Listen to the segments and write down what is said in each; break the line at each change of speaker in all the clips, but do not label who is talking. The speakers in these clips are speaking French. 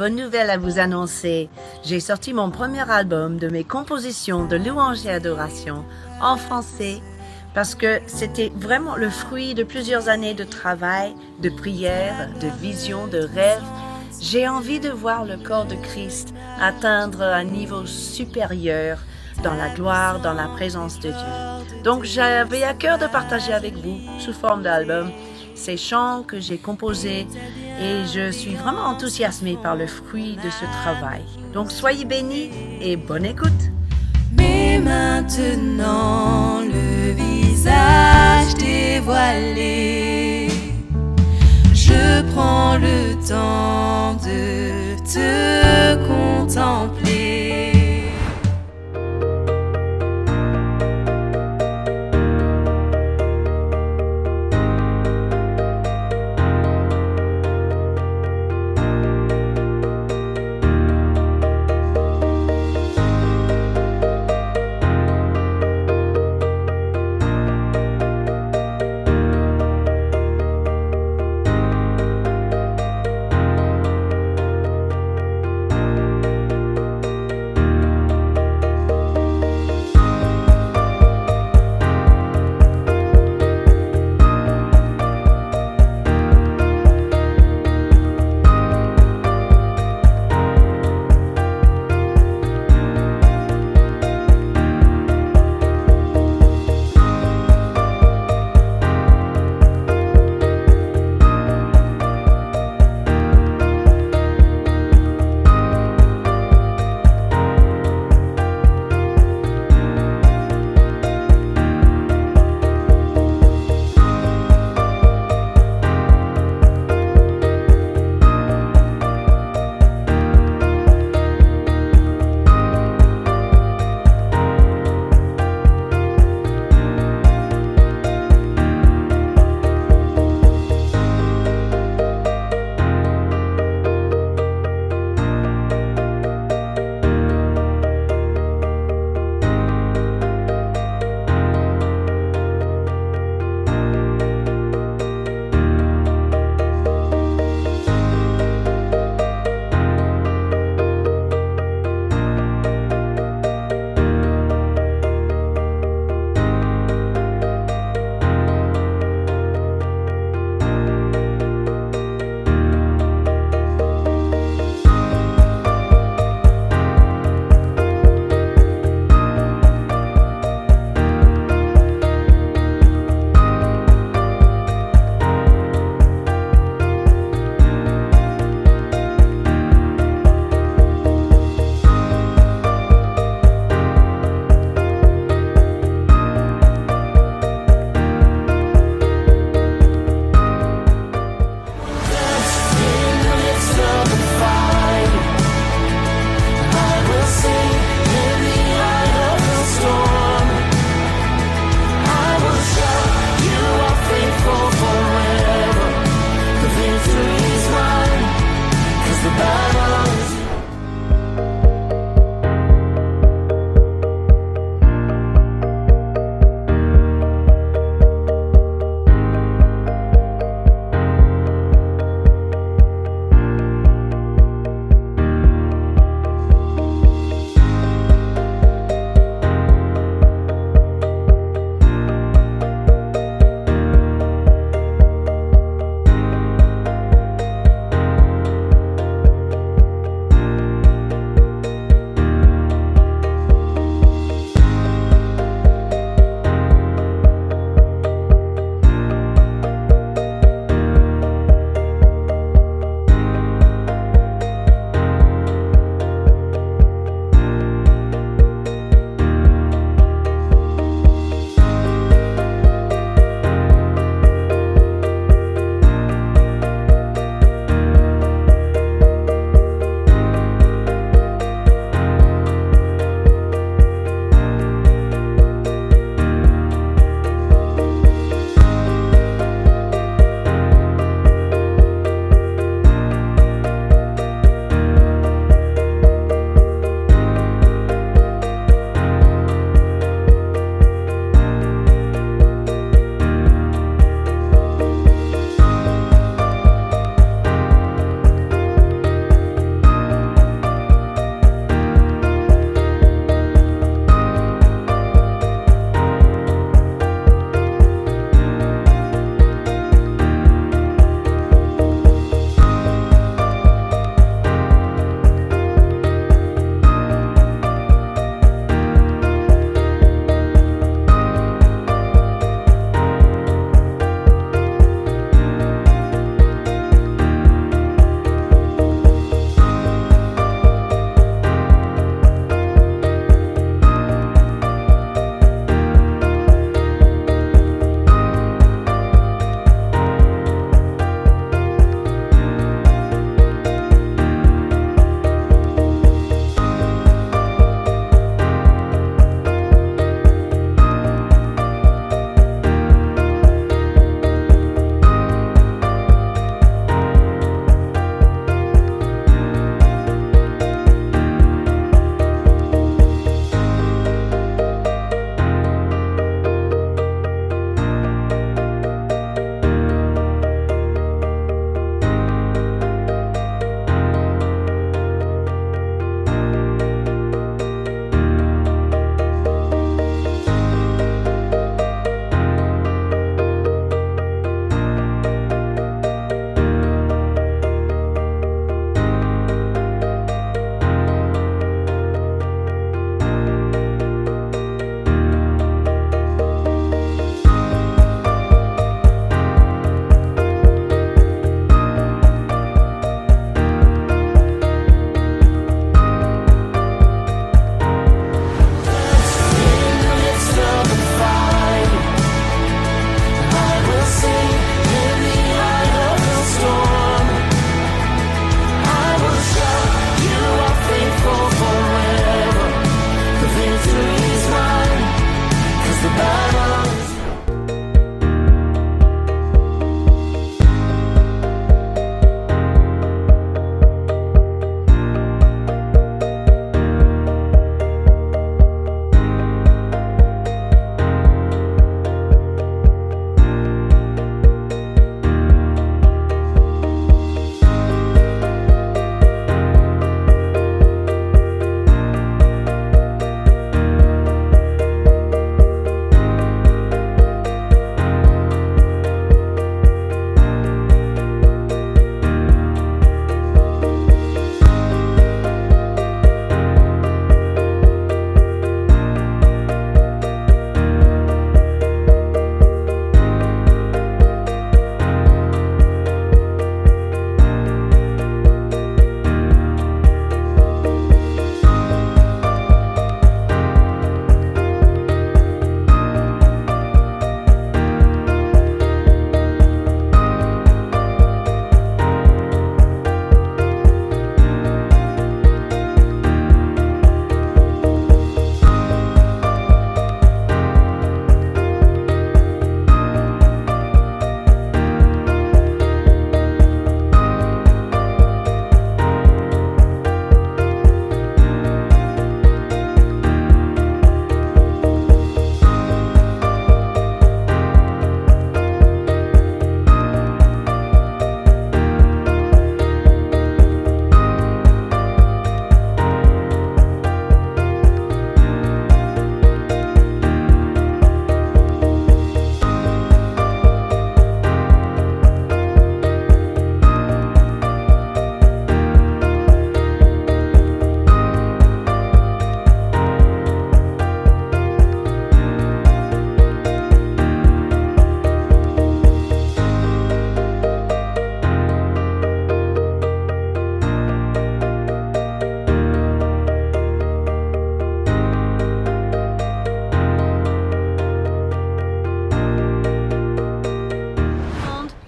bonne nouvelle à vous annoncer. J'ai sorti mon premier album de mes compositions de louange et adoration en français parce que c'était vraiment le fruit de plusieurs années de travail, de prière, de vision, de rêve. J'ai envie de voir le corps de Christ atteindre un niveau supérieur dans la gloire, dans la présence de Dieu. Donc j'avais à cœur de partager avec vous, sous forme d'album, ces chants que j'ai composés et je suis vraiment enthousiasmée par le fruit de ce travail. Donc soyez bénis et bonne écoute.
Mais maintenant le visage dévoilé, je prends le temps de te contempler.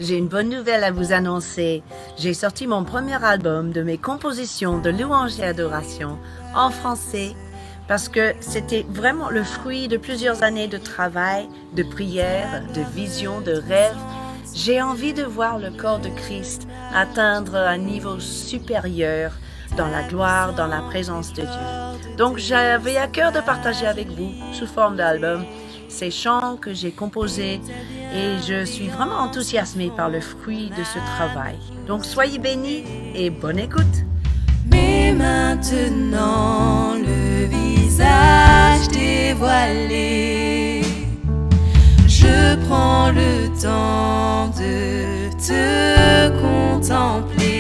J'ai une bonne nouvelle à vous annoncer. J'ai sorti mon premier album de mes compositions de louange et adoration en français parce que c'était vraiment le fruit de plusieurs années de travail, de prière, de vision, de rêve. J'ai envie de voir le corps de Christ atteindre un niveau supérieur dans la gloire, dans la présence de Dieu. Donc j'avais à cœur de partager avec vous, sous forme d'album, ces chants que j'ai composés et je suis vraiment enthousiasmée par le fruit de ce travail. Donc soyez bénis et bonne écoute.
Mais maintenant le visage dévoilé, je prends le temps de te contempler.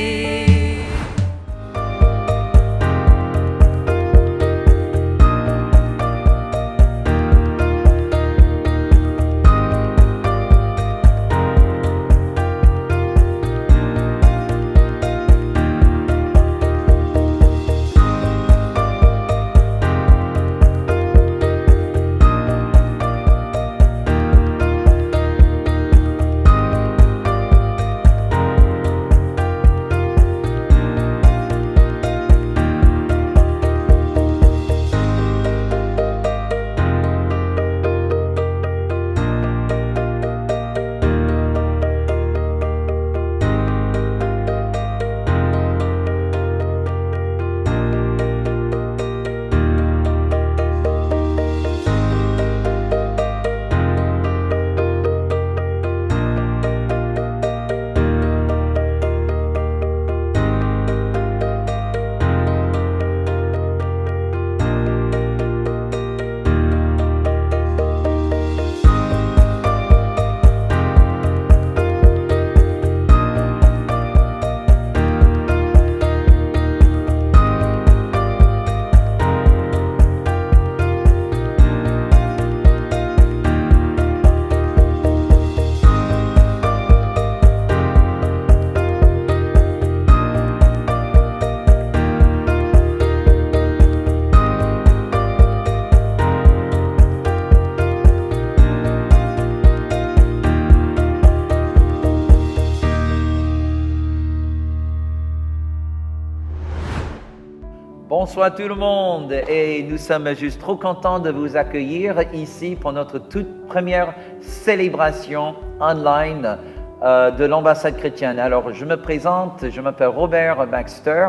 Bonsoir tout le monde et nous sommes juste trop contents de vous accueillir ici pour notre toute première célébration online de l'ambassade chrétienne. Alors je me présente, je m'appelle Robert Baxter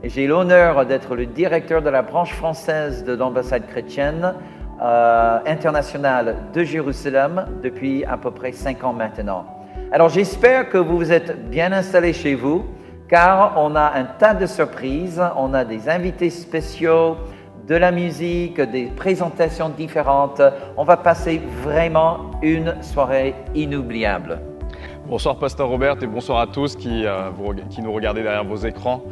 et j'ai l'honneur d'être le directeur de la branche française de l'ambassade chrétienne internationale de Jérusalem depuis à peu près 5 ans maintenant. Alors j'espère que vous vous êtes bien installés chez vous, car on a un tas de surprises, on a des invités spéciaux, de la musique, des présentations différentes. On va passer vraiment une soirée inoubliable.
Bonsoir Pasteur Robert et bonsoir à tous qui nous regardez derrière vos écrans.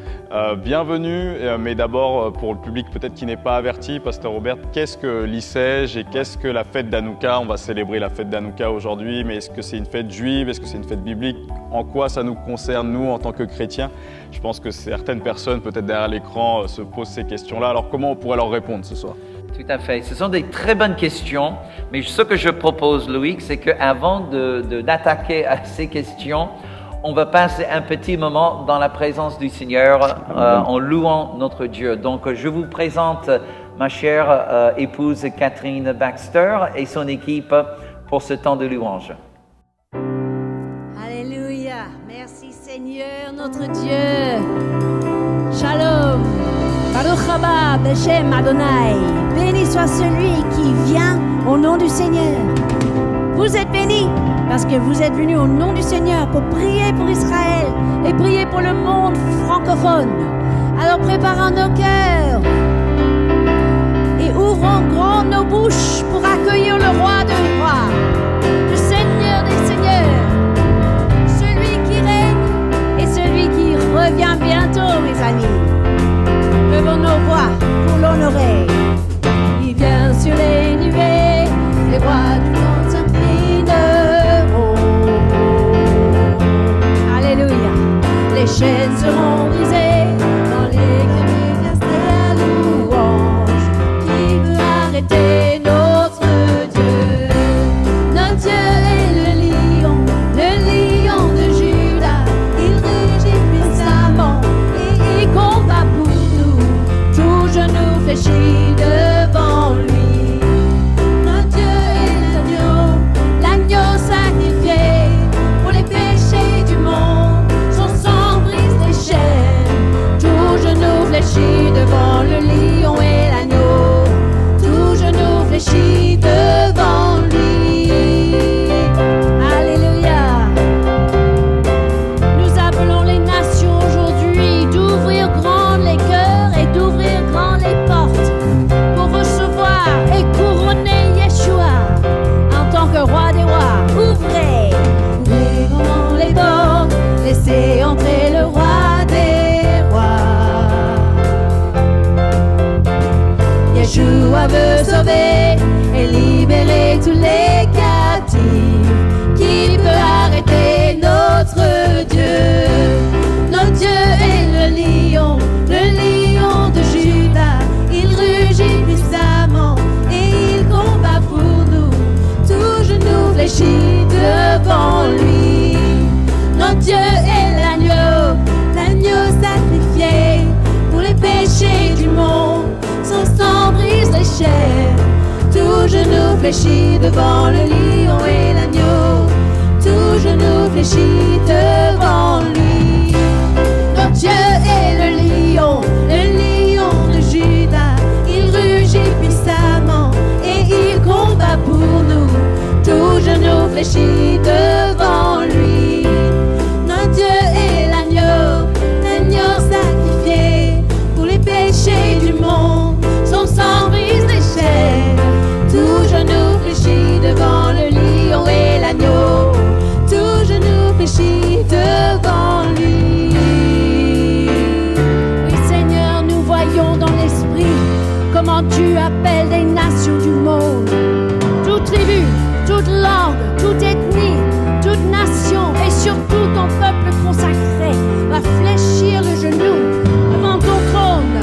Bienvenue, mais d'abord pour le public peut-être qui n'est pas averti, Pasteur Robert, qu'est-ce que l'Issège et qu'est-ce que la fête d'Hanouka? On va célébrer la fête d'Hanouka aujourd'hui, mais est-ce que c'est une fête juive? Est-ce que c'est une fête biblique? En quoi ça nous concerne, nous, en tant que chrétiens? Je pense que certaines personnes, peut-être derrière l'écran, se posent ces questions-là. Alors comment on pourrait leur répondre ce soir?
Tout à fait. Ce sont des très bonnes questions, mais ce que je propose, Loïc, c'est qu'avant d'attaquer à ces questions, on va passer un petit moment dans la présence du Seigneur en louant notre Dieu. Donc, je vous présente ma chère épouse Catherine Baxter et son équipe pour ce temps de louange.
Alléluia. Merci Seigneur, notre Dieu. Shalom. Baruch haba b'Shem Adonai. Béni soit celui qui vient au nom du Seigneur. Vous êtes bénis parce que vous êtes venus au nom du Seigneur pour prier pour Israël et prier pour le monde francophone. Alors préparons nos cœurs et ouvrons grand nos bouches pour accueillir le roi des rois, le Seigneur des seigneurs, celui qui règne et celui qui revient bientôt, mes amis. Levons nos voix pour l'honorer. Il vient sur les nuées, les rois du monde s'inclineront. Alléluia. Les chaînes seront brisées dans les grévilles de la louange. Qui veut arrêter notre Dieu? Notre Dieu est le lion de Yeshua veut sauver et libérer tous les captifs. Qui peut arrêter notre Dieu? Notre Dieu est le lion de Juda. Il rugit puissamment et il combat pour nous. Tout genou fléchit devant lui. Notre Dieu est l'agneau sacrifié pour les péchés du monde. Son sang brise les chairs. Tout genou fléchit devant le lion et l'agneau. Tout genou fléchit devant lui. Notre Dieu est le lion de Juda. Il rugit puissamment et il combat pour nous. Tout genou fléchit devant lui. Notre Dieu est l'agneau sacrifié pour les péchés du monde. Son sang brise les chairs. Tout genou fléchit devant le lion et l'agneau. Tout genou fléchit devant lui. Oui Seigneur, nous voyons dans l'esprit comment tu appelles les nations du monde. Toute tribu, toute langue, toute ethnie, toute nation et surtout ton peuple consacré va fléchir le genou devant ton trône.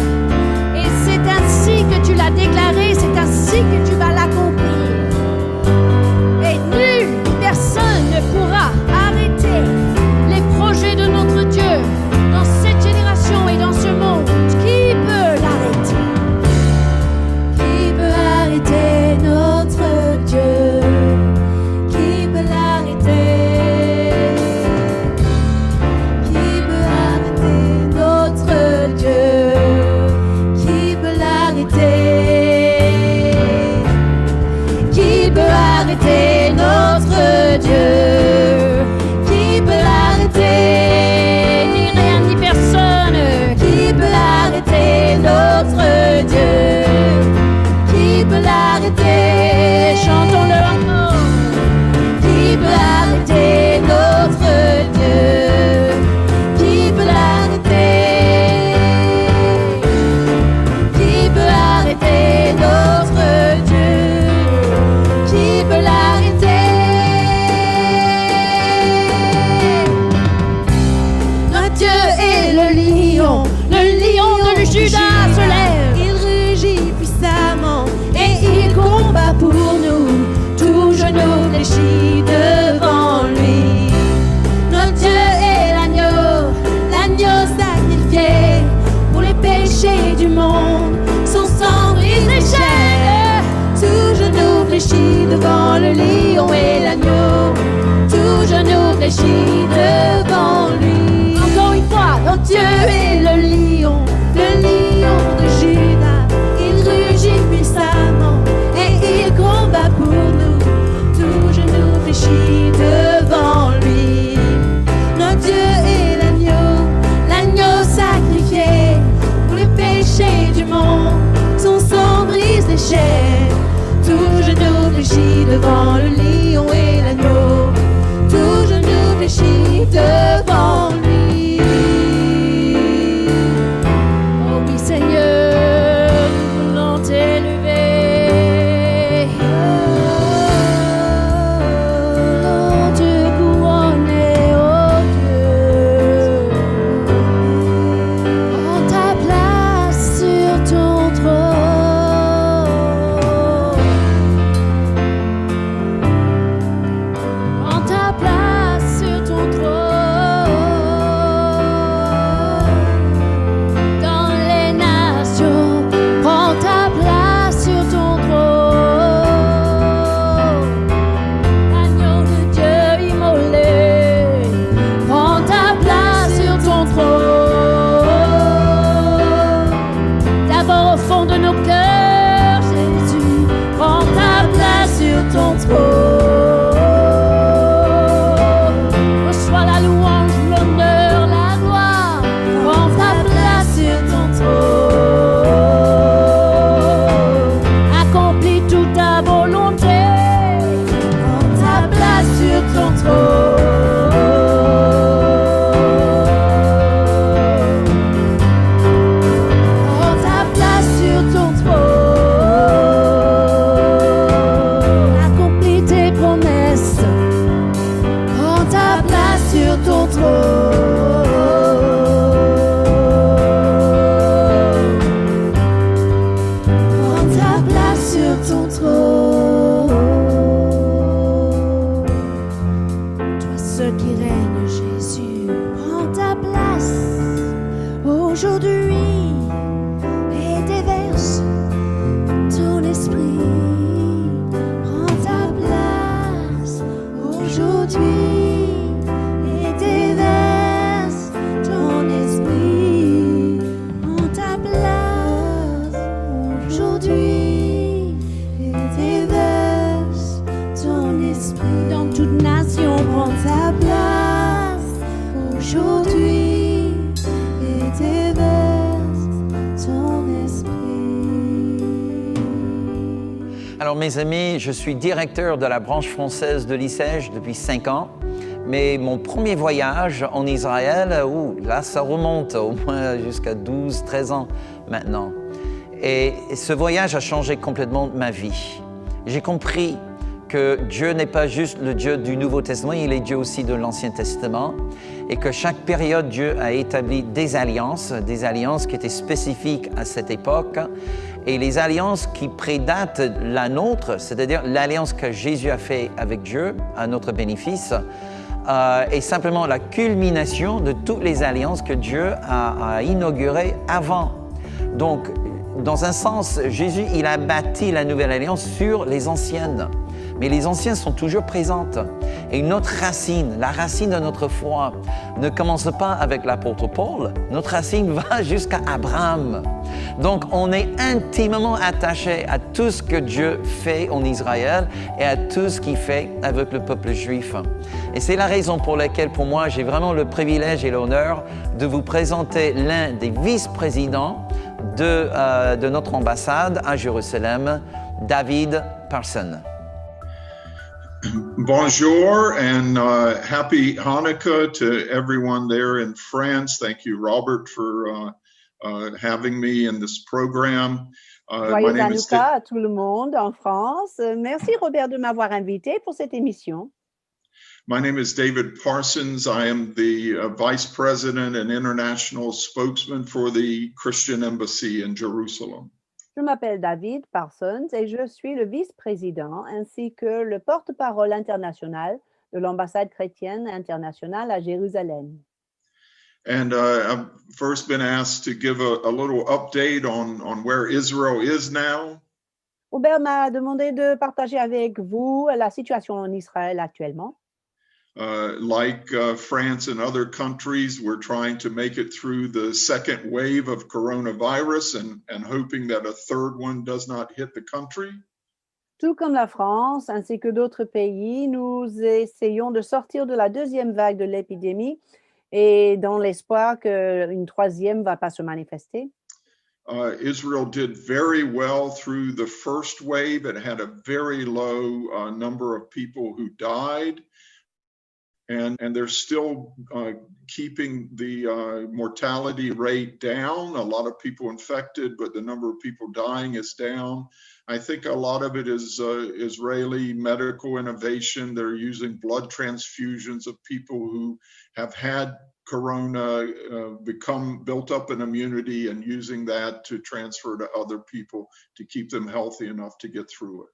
Et c'est ainsi que tu l'as déclaré, c'est ainsi que tu vas l'accomplir. Et nulle personne ne pourra arrêter les projets de notre Dieu dans cette génération et dans ce monde. Qui peut l'arrêter? Qui peut arrêter notre Dieu? Qui peut l'arrêter? Qui peut arrêter notre Dieu? Qui peut l'arrêter? Qui peut arrêter notre Dieu? Qui peut l'arrêter? Ni rien ni personne. Qui peut l'arrêter notre Dieu? Qui peut l'arrêter? Chantons-le encore. Qui peut arrêter notre Dieu? Qui peut l'arrêter? Qui peut arrêter notre Dieu? Qui peut l'arrêter? Notre Dieu est le lion de Juda se lève. Il rugit puissamment et il combat pour nous. Tout genou fléchit devant lui. Notre Dieu est l'agneau sacrifié pour les péchés du monde. Son sang brise les chaînes. Tout genou fléchit devant le lion et l'agneau. Tout genou fléchit devant lui. Encore une fois, notre Dieu est le lion de Juda. Il rugit puissamment et il combat pour nous. Tout genou fléchit devant lui. Notre Dieu est l'agneau sacrifié pour les péchés du monde. Son sang brise les chaînes. Tout genou fléchit devant le lion et l'agneau. Tout genou fléchit devant lui. Oh oui Seigneur, nous voulons t'élever. Oh, te couronner, oh Dieu. Prends ta place sur ton trône. Prends ta place sur ton trône. Dans les nations, prends ta place sur ton trône. Agneau de Dieu immolé, prends ta place sur ton trône. D'abord au fond de nos cœurs, Jésus, prends ta place sur ton trône. Reçois la louange, l'honneur, la gloire. Prends ta place sur ton trône. Accomplis toute ta volonté. Prends ta place sur ton trône. Prends ta place sur ton trône.
aujourd'hui et déverse ton esprit.
Dans toute nation, prends
Ta place aujourd'hui et déverse ton esprit.
Alors mes amis, je suis directeur de la branche française de l'ICEJ depuis 5 ans. Mais mon premier voyage en Israël, là ça remonte au moins jusqu'à 12-13 ans maintenant. Et ce voyage a changé complètement ma vie. J'ai compris que Dieu n'est pas juste le Dieu du Nouveau Testament, il est Dieu aussi de l'Ancien Testament. Et que chaque période, Dieu a établi des alliances qui étaient spécifiques à cette époque. Et les alliances qui prédatent la nôtre, c'est-à-dire l'alliance que Jésus a faite avec Dieu à notre bénéfice, est simplement la culmination de toutes les alliances que Dieu a inaugurées avant. Donc, dans un sens, Jésus, il a bâti la nouvelle alliance sur les anciennes. Mais les anciennes sont toujours présentes. Et notre racine, la racine de notre foi, ne commence pas avec l'apôtre Paul. Notre racine va jusqu'à Abraham. Donc, on est intimement attaché à tout ce que Dieu fait en Israël et à tout ce qu'il fait avec le peuple juif. Et c'est la raison pour laquelle, pour moi, j'ai vraiment le privilège et l'honneur de vous présenter l'un des vice-présidents de notre ambassade à Jérusalem, David Parson.
Bonjour and happy Hanukkah to everyone there in France. Thank you, Robert, for having me in this program.
Joyeux Hanouka à tout le monde en France. Merci Robert de m'avoir invité pour cette émission.
My name is David Parsons. I am the Vice President and International Spokesman for the Christian Embassy in Jerusalem.
Je m'appelle David Parsons et je suis le vice-président ainsi que le porte-parole international de l'ambassade chrétienne internationale à Jérusalem.
And I've first been asked to give a little update on where Israel is now.
Robert m'a demandé de partager avec vous la situation en Israël actuellement.
Like France and other countries, we're trying to make it through the second wave of coronavirus and hoping that a third one does not hit the country.
Tout comme la France ainsi que d'autres pays, nous essayons de sortir de la deuxième vague de l'épidémie et dans l'espoir qu'une troisième ne va pas se manifester.
Israel did very well through the first wave. It had a very low number of people who died. And they're still keeping the mortality rate down. A lot of people infected, but the number of people dying is down. I think a lot of it is Israeli medical innovation. They're using blood transfusions of people who have had corona, built up an immunity, and using that to transfer to other people to keep them healthy enough to get through it.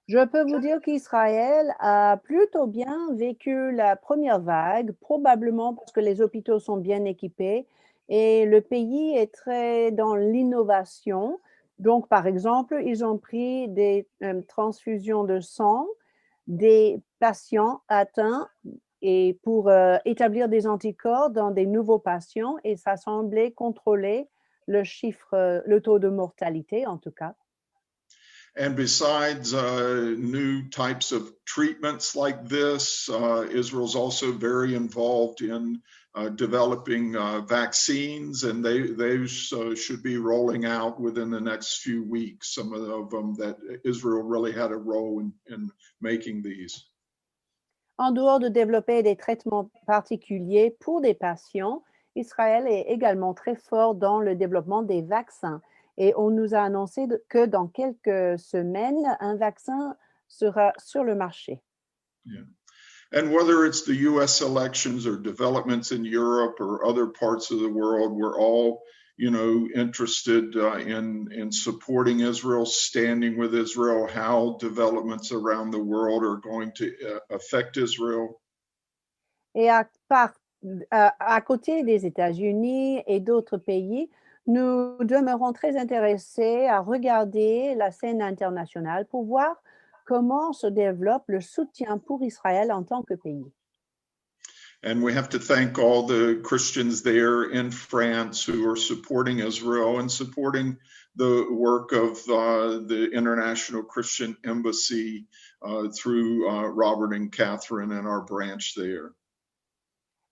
Je peux vous dire qu'Israël a plutôt bien vécu la première vague, probablement parce que les hôpitaux sont bien équipés et le pays est très dans l'innovation. Donc, par exemple, ils ont pris des transfusions de sang des patients atteints et pour établir des anticorps dans des nouveaux patients et ça semblait contrôler le taux de mortalité en tout cas.
And besides new types of treatments like this, Israel's also very involved in developing vaccines, and they should be rolling out within the next few weeks. Some of them that Israel really had a role in making these.
En dehors de développer des traitements particuliers pour des patients, Israël est également très fort dans le développement des vaccins. Et on nous a annoncé que dans quelques semaines, un vaccin sera sur le marché.
Yeah. And whether it's the US elections or developments in Europe or other parts of the world, we're all, interested in supporting Israel, standing with Israel, how developments around the world are going to affect Israel.
Et à côté des États-Unis et d'autres pays, nous demeurons très intéressés à regarder la scène internationale pour voir comment se développe le soutien pour Israël en tant que pays.
And we have to thank all the Christians there in France who are supporting Israel and supporting the work of the International Christian Embassy through Robert and Catherine and our branch there.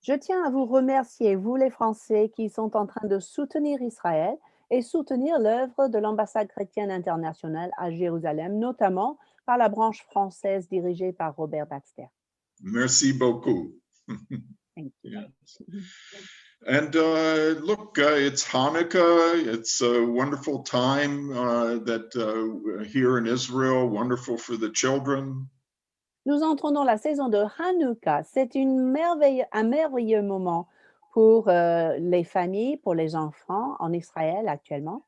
Je tiens à vous remercier, vous les Français, qui sont en train de soutenir Israël et soutenir l'œuvre de l'ambassade chrétienne internationale à Jérusalem, notamment par la branche française dirigée par Robert Baxter.
Merci beaucoup.
Thank you.
Yes. And look, it's Hanukkah. It's a wonderful time here in Israel, wonderful for the children.
Nous entrons dans la saison de Hanouka. C'est un merveilleux moment pour les familles, pour les enfants en Israël actuellement.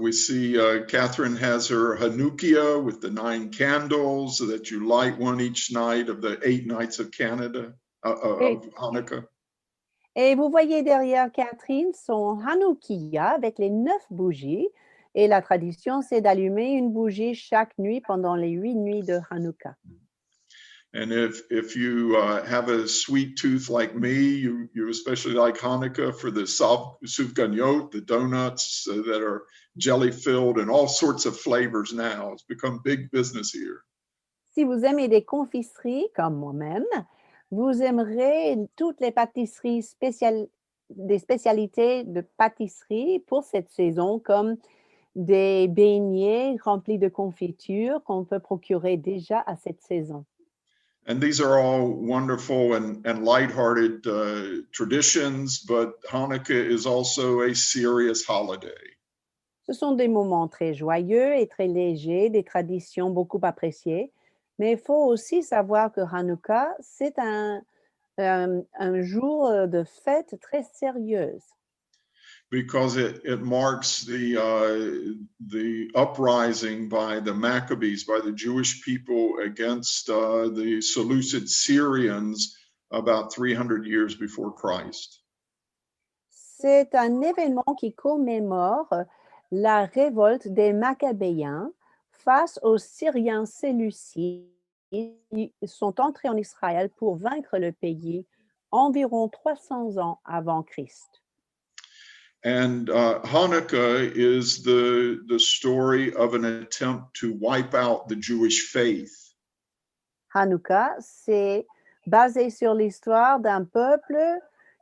We see Catherine has her Hanukkah with the 9 candles that you light one each night of the 8 nights of of Hanukkah.
Et vous voyez derrière Catherine son Hanoukia avec les 9 bougies. Et la tradition, c'est d'allumer une bougie chaque nuit pendant les 8 nuits de Hanouka.
And if you have a sweet tooth like me, you especially like Hanukkah for the sufganiyot, the donuts that are jelly filled and all sorts of flavors now. It's become big business here.
Si vous aimez des confiseries comme moi-même, vous aimerez toutes les pâtisseries des spécialités de pâtisserie pour cette saison, comme des beignets remplis de confiture qu'on peut procurer déjà à cette saison.
And these are all wonderful and lighthearted traditions, but Hanukkah is also a serious holiday.
Ce sont des moments très joyeux et très légers, des traditions beaucoup appréciées, mais il faut aussi savoir que Hanouka, c'est un jour de fête très sérieuse.
Because it marks the uprising by the Maccabees, by the Jewish people against the Seleucid Syrians about 300 years before Christ.
C'est un événement qui commémore la révolte des Maccabéens face aux Syriens séleucides qui sont entrés en Israël pour vaincre le pays environ 300 ans avant Christ.
And Hanukkah is the story of an attempt to wipe out the Jewish faith.
Hanouka, c'est basé sur l'histoire d'un peuple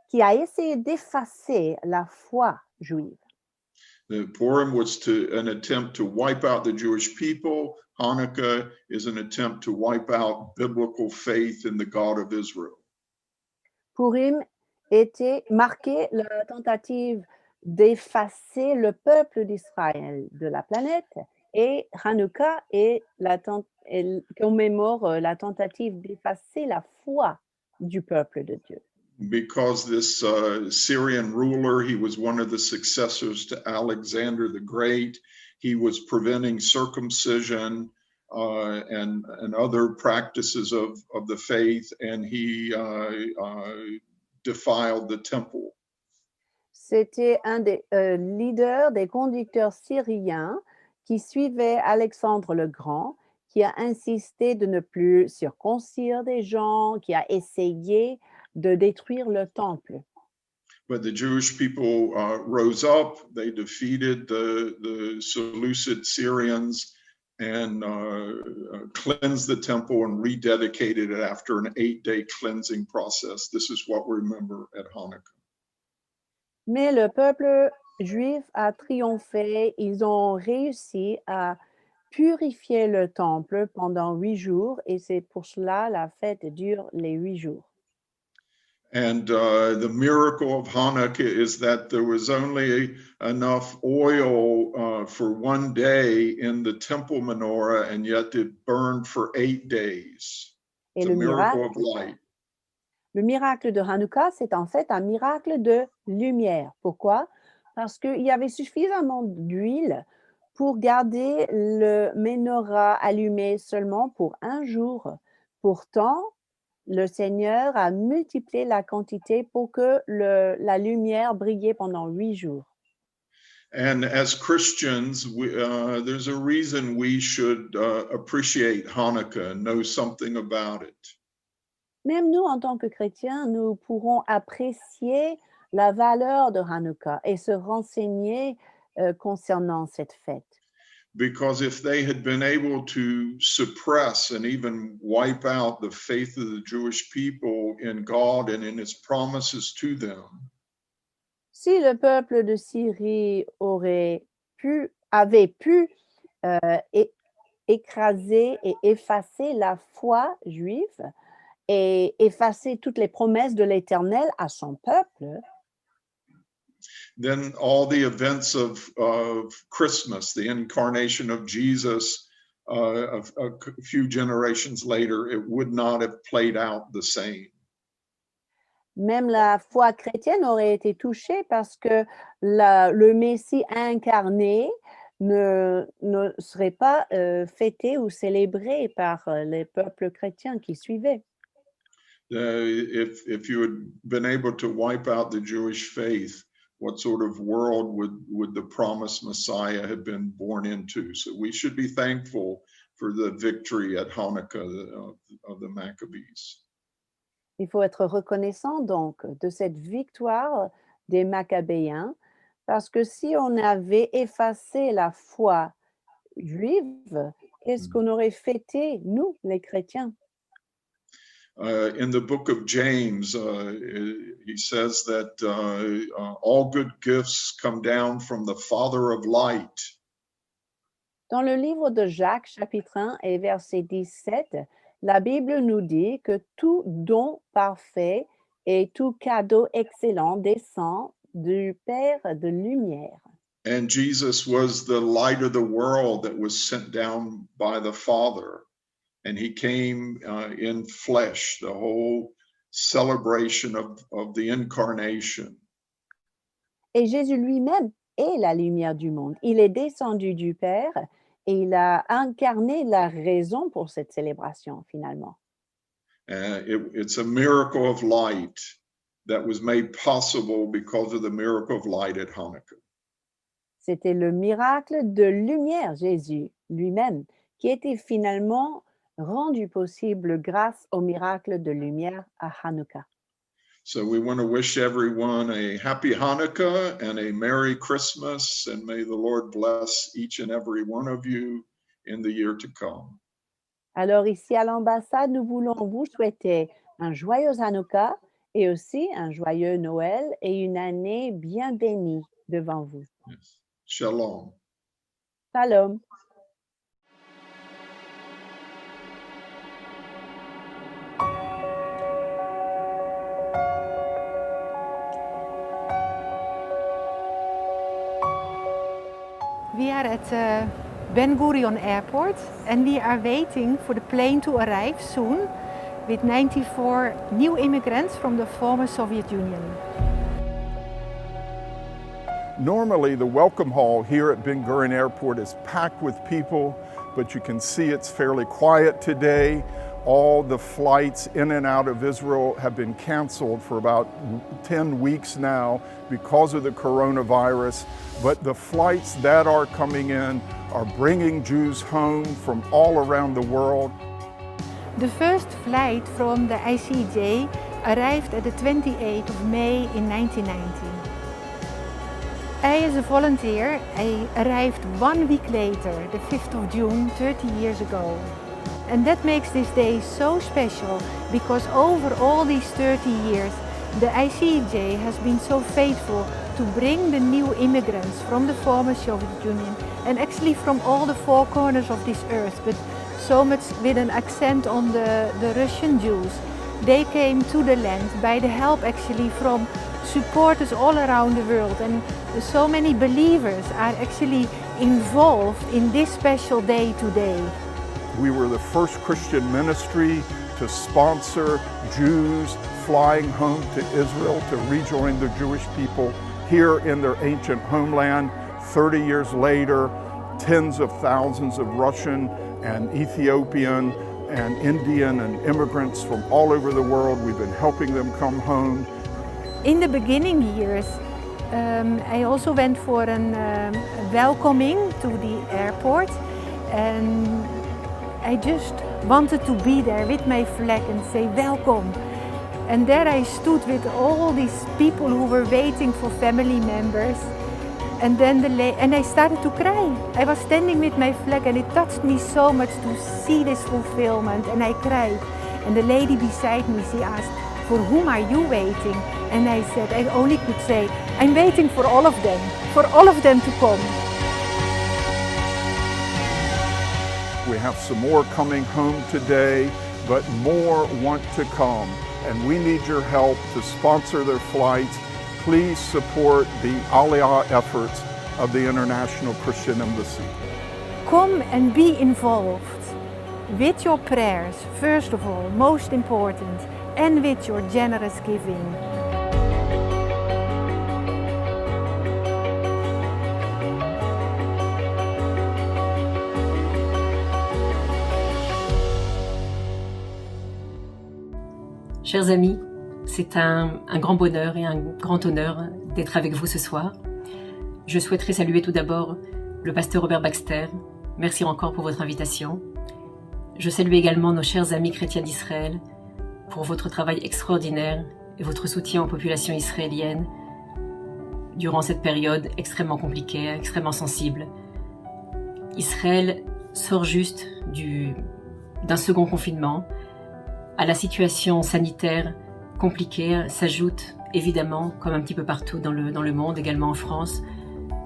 qui a essayé d'effacer la foi juive.
The Purim was an attempt to wipe out the Jewish people. Hanukkah is an attempt to wipe out biblical faith in the God of Israel.
Purim marquait la tentative d'effacer le peuple d'Israël de la planète, et Hanouka commémore la tentative d'effacer la foi du peuple de Dieu.
Because this Syrian ruler, he was one of the successors to Alexander the Great. He was preventing circumcision and other practices of the faith, and he defiled the temple.
C'était un des leaders, des conducteurs syriens qui suivait Alexandre le Grand, qui a insisté de ne plus circoncire des gens, qui a essayé de détruire le temple.
But the Jewish people rose up, they defeated the Seleucid Syrians and cleansed the temple and rededicated it after an 8-day cleansing process. This is what we remember at Hanukkah.
Mais le peuple juif a triomphé, ils ont réussi à purifier le temple pendant 8 jours et c'est pour cela la fête dure les 8 jours.
And the miracle of Hanukkah is that there was only enough oil for 1 day in the temple menorah, and yet it burned for 8 days. It's a miracle of light.
Le miracle de Hanouka, c'est en fait un miracle de lumière. Pourquoi? Parce qu'il y avait suffisamment d'huile pour garder le menorah allumé seulement pour 1 jour. Pourtant, le Seigneur a multiplié la quantité pour que la lumière brillait pendant 8 jours.
And as Christians, there's a reason we should appreciate Hanukkah and know something about it.
Même nous, en tant que chrétiens, nous pourrons apprécier la valeur de Hanouka et se renseigner concernant cette fête.
Because if they had been able to suppress and even wipe out the faith of the Jewish people in God and in his promises to them,
Si le peuple de Syrie avait pu écraser et effacer la foi juive et effacer toutes les promesses de l'Éternel à son peuple,
then all the events of Christmas, the incarnation of Jesus, a few generations later, it would not have played out the same.
même la foi chrétienne aurait été touchée parce que le Messie incarné ne serait pas fêté ou célébré par les peuples chrétiens qui suivaient.
If you had been able to wipe out the Jewish faith, what sort of world would the promised Messiah have been born into? So we should be thankful for the victory at Hanukkah of the Maccabees.
Il faut être reconnaissant donc de cette victoire des Maccabéens, parce que si on avait effacé la foi juive, qu'est-ce qu'on aurait fêté, nous, les chrétiens?
In the book of James, he says that all good gifts come down from the Father of light.
Dans le livre de Jacques, chapitre 1 et verset 17, la Bible nous dit que tout don parfait et tout cadeau excellent descend du Père de lumière.
And Jesus was the light of the world that was sent down by the Father. And he came in flesh, the whole celebration of the incarnation.
Et Jésus lui-même est la lumière du monde. Il est descendu du Père et il a incarné la raison pour cette célébration, finalement.
It's a miracle of light that was made possible because of the miracle of light at Hanukkah.
C'était le miracle de lumière, Jésus lui-même, qui était finalement rendu possible grâce au miracle de lumière à Hanouka.
So we want to wish everyone a happy Hanukkah and a Merry Christmas, and may the Lord bless each and every one of you in the year to come.
Alors ici à l'ambassade, nous voulons vous souhaiter un joyeux Hanouka et aussi un joyeux Noël et une année bien bénie devant vous.
Yes. Shalom.
Shalom.
We are at Ben Gurion Airport and we are waiting for the plane to arrive soon with 94 new immigrants from the former Soviet Union.
Normally the welcome hall here at Ben Gurion Airport is packed with people, but you can see it's fairly quiet today. All the flights in and out of Israel have been canceled for about 10 weeks now because of the coronavirus. But the flights that are coming in are bringing Jews home from all around the world.
The first flight from the ICJ arrived at the 28th of May in 1990. I, as a volunteer, I arrived 1 week later, the 5th of June, 30 years ago. And that makes this day so special because over all these 30 years, the ICJ has been so faithful to bring the new immigrants from the former Soviet Union and actually from all the four corners of this earth, but so much with an accent on the Russian Jews. They came to the land by the help actually from supporters all around the world, and so many believers are actually involved in this special day today.
We were the first Christian ministry to sponsor Jews flying home to Israel to rejoin the Jewish people here in their ancient homeland. 30 years later, tens of thousands of Russian and Ethiopian and Indian and immigrants from all over the world, we've been helping them come home.
In the beginning years, I also went for a welcoming to the airport, and I just wanted to be there with my flag and say welcome. And there I stood with all these people who were waiting for family members. And then and I started to cry. I was standing with my flag and it touched me so much to see this fulfillment, and I cried. And the lady beside me, she asked, "For whom are you waiting?" And I said, I only could say, "I'm waiting for all of them to come."
We have some more coming home today, but more want to come. And we need your help to sponsor their flights. Please support the Aliyah efforts of the International Christian Embassy.
Come and be involved with your prayers, first of all, most important, and with your generous giving.
Chers amis, c'est un grand bonheur et un grand honneur d'être avec vous ce soir. Je souhaiterais saluer tout d'abord le pasteur Robert Baxter. Merci encore pour votre invitation. Je salue également nos chers amis chrétiens d'Israël pour votre travail extraordinaire et votre soutien aux populations israéliennes durant cette période extrêmement compliquée, extrêmement sensible. Israël sort juste d'un second confinement. À la situation sanitaire compliquée s'ajoute évidemment, comme un petit peu partout dans le monde, également en France,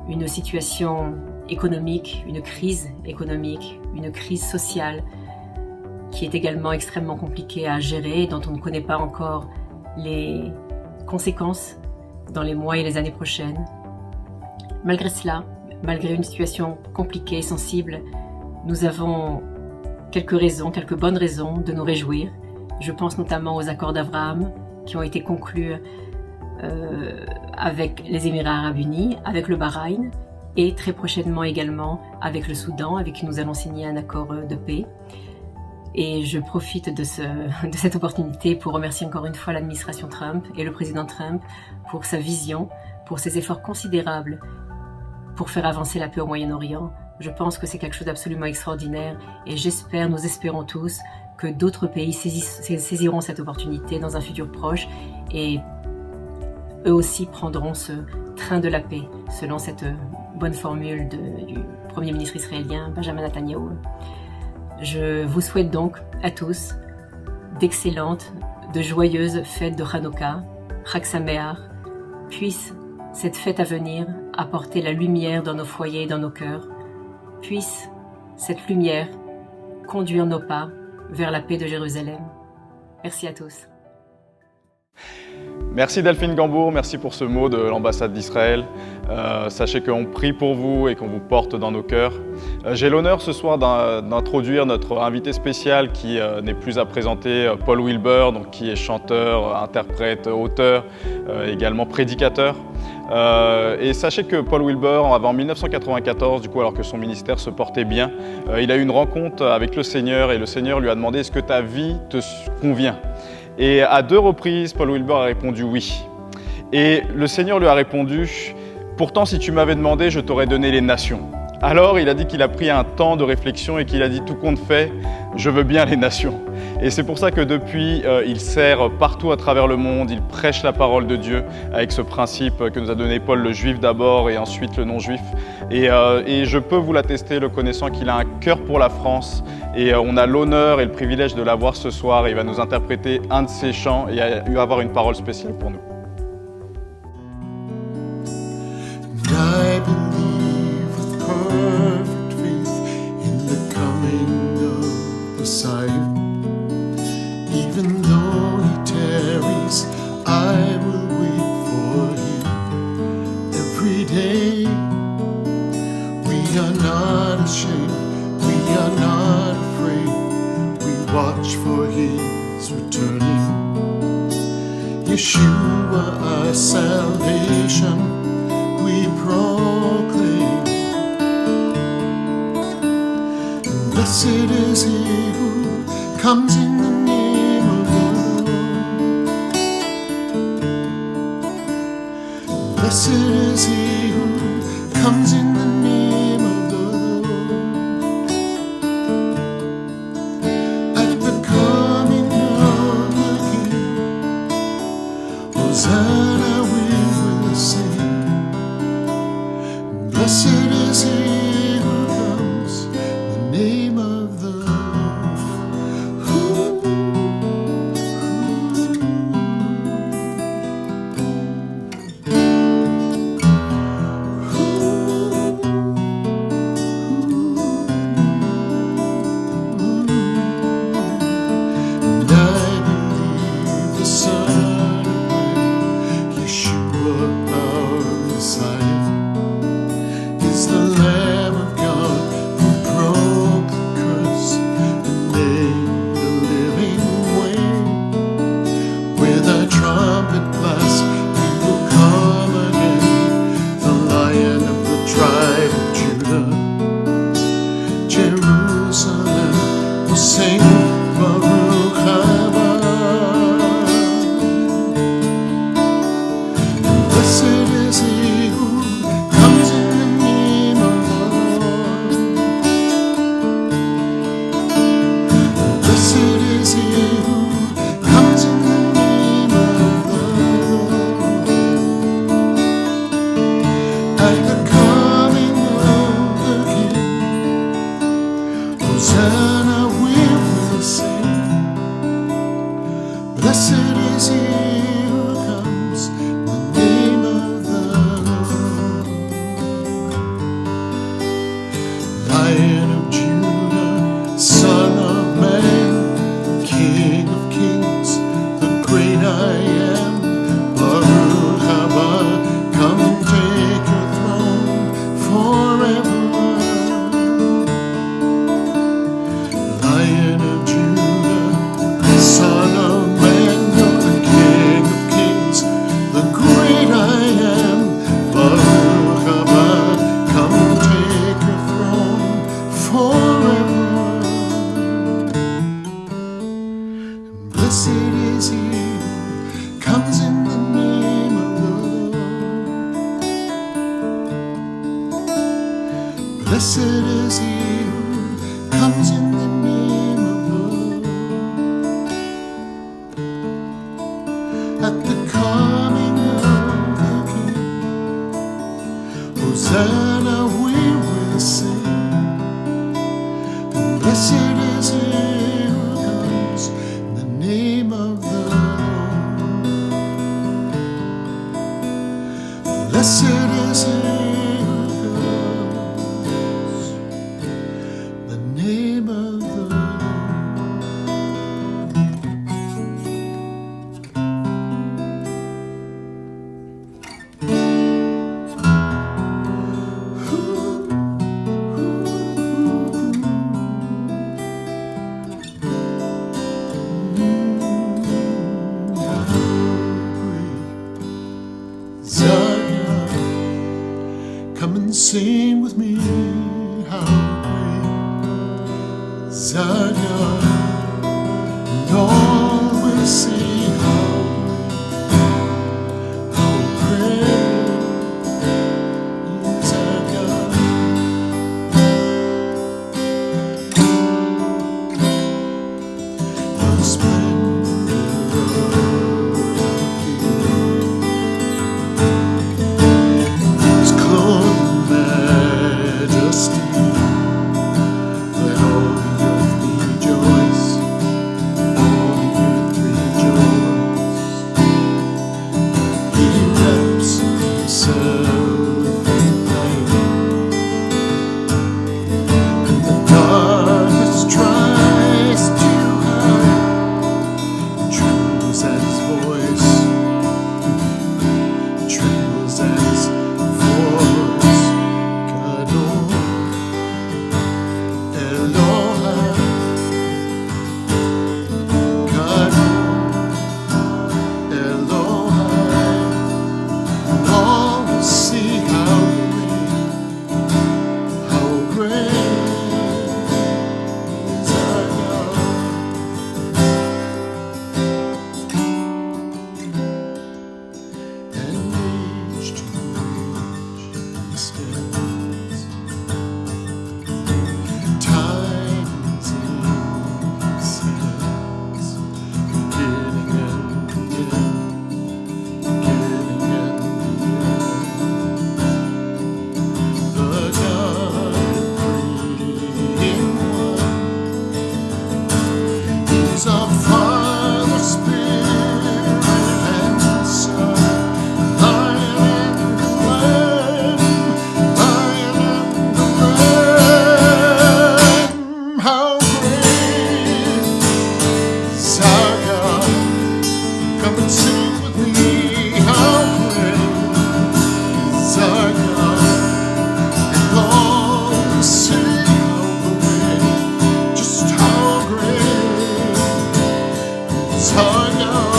une situation économique, une crise économique, une crise sociale qui est également extrêmement compliquée à gérer et dont on ne connaît pas encore les conséquences dans les mois et les années prochaines. Malgré cela, malgré une situation compliquée et sensible, nous avons quelques bonnes raisons de nous réjouir. Je pense notamment aux accords d'Abraham qui ont été conclus avec les Émirats arabes unis, avec le Bahreïn et très prochainement également avec le Soudan, avec qui nous allons signer un accord de paix. Et je profite de cette opportunité pour remercier encore une fois l'administration Trump et le président Trump pour sa vision, pour ses efforts considérables pour faire avancer la paix au Moyen-Orient. Je pense que c'est quelque chose d'absolument extraordinaire et nous espérons tous que d'autres pays saisiront cette opportunité dans un futur proche et eux aussi prendront ce train de la paix, selon cette bonne formule du Premier ministre israélien Benjamin Netanyahou. Je vous souhaite donc à tous d'excellentes, de joyeuses fêtes de Hanouka, Chag Sameach. Puisse cette fête à venir apporter la lumière dans nos foyers et dans nos cœurs. Puisse cette lumière conduire nos pas vers la paix de Jérusalem. Merci à tous.
Merci Delphine Gambourg, merci pour ce mot de l'ambassade d'Israël. Sachez qu'on prie pour vous et qu'on vous porte dans nos cœurs. J'ai l'honneur ce soir d'introduire notre invité spécial qui n'est plus à présenter, Paul Wilbur, donc, qui est chanteur, interprète, auteur, également prédicateur. Et sachez que Paul Wilbur, en 1994, du coup, alors que son ministère se portait bien, il a eu une rencontre avec le Seigneur et le Seigneur lui a demandé « Est-ce que ta vie te convient ?» Et à 2 reprises, Paul Wilbur a répondu oui. Et le Seigneur lui a répondu « Pourtant, si tu m'avais demandé, je t'aurais donné les nations. » Alors, il a dit qu'il a pris un temps de réflexion et qu'il a dit « Tout compte fait, je veux bien les nations. » Et c'est pour ça que depuis, il sert partout à travers le monde, il prêche la parole de Dieu avec ce principe que nous a donné Paul, le juif d'abord et ensuite le non-juif. Et je peux vous l'attester, le connaissant, qu'il a un cœur pour la France. Et on a l'honneur et le privilège de l'avoir ce soir. Il va nous interpréter un de ses chants et avoir une parole spéciale pour nous.
I believe with perfect faith in the coming of Messiah. Even though he tarries, I will wait for him every day. We are not ashamed, we are not afraid. We watch for his returning. Yeshua, our salvation, we proclaim. Blessed is he who comes in the name of the Lord. Blessed is he who comes in the name of the Lord. At the coming of the King, Hosanna we will sing. forever. Blessed is he who comes in the name of the Lord. Blessed is he who comes in the name of the Lord. At the coming of the King, Hosanna we will sing. And blessed is he who comes in the name of the Lord. Blessed is he who comes in the name of the Zion, come and sing with me, how great Zion, and all will see how great is our God. The splendor of His clothed majesty, let all the earth rejoice, all the earth rejoice. He wraps himself in light, and the darkness tries to hide. Trembles at his voice, trembles at his voice. Kadon Elohim, Kadon Elohim. And all will see how great is our God. And age to age he stands. Times in his hands, beginning and the end, beginning and the end. The God three in one is our Father, Spirit, and Son. Lion and the Lamb, Lion and the Lamb. How great is our God. Come and sing with me. How great is our God. And all will sing how great, just how great is our God.